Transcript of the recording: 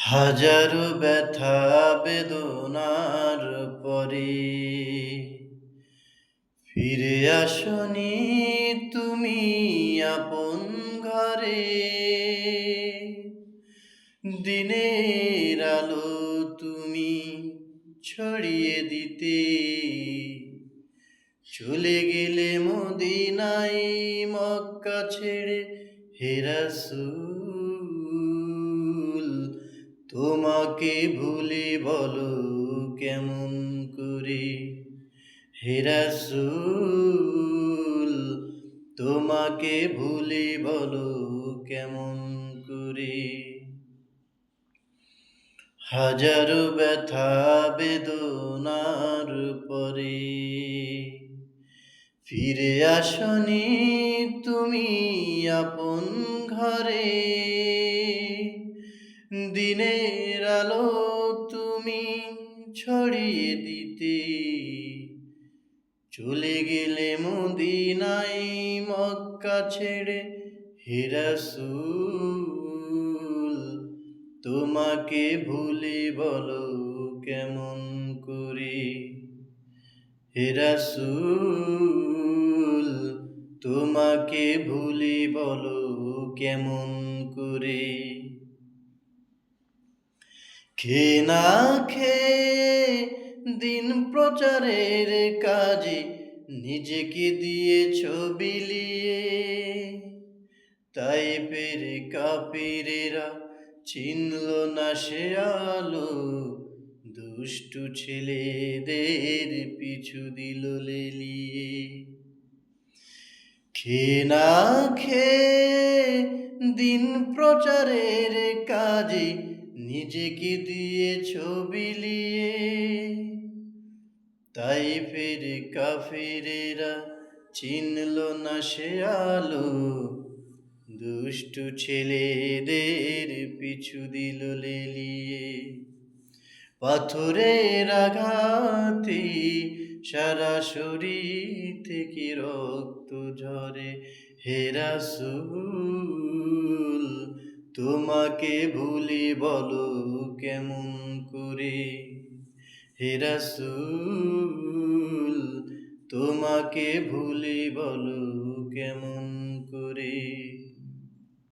হাজারো ব্যথা বেদনার পরে ফিরে আসনি তুমি আপন ঘরে। দিনের আলো তুমি ছড়িয়ে দিতে চলে গেলে মদিনায় মক্কা ছেড়ে। হে রাসূল, তোমাকে ভুলি বলো কেমন করে। হে রাসূল, তোমাকে ভুলি বলো কেমন করে। হাজারো ব্যথা বেদনার পরে ফিরে আসনি তুমি আপন ঘরে। দিনের আলো তুমি ছড়িয়ে দিতে চলে গেলে মদিনায় মক্কা ছেড়ে। হে রাসূল, তোমাকে ভুলি বলো কেমন করে। হে রাসূল, তোমাকে ভুলি বলো কেমন করে। খেয়ে না খেয়ে দিন প্রচারের কাজে নিজেকে দিয়েছ বিলিয়ে। তাইফের কাফিরেরা চিনল না সে আলো, দুষ্টু ছেলেদের পিছু দিল লেলিয়ে। খেয়ে না খেয়ে দিন প্রচারের কাজে নিজেকে দিয়েছ বিলিয়ে। তাইফের কাফিরেরা চিনল না সে আলো, দুষ্টু ছেলেদের পিছু দিল লেলিয়ে। পাথরের আঘাতে সারা শরীর থেকে রক্ত ঝরে। হে রাসূল, তোমাকে ভুলি বলো কেমন করে। হে রাসূল, তোমাকে ভুলি বলো কেমন করে।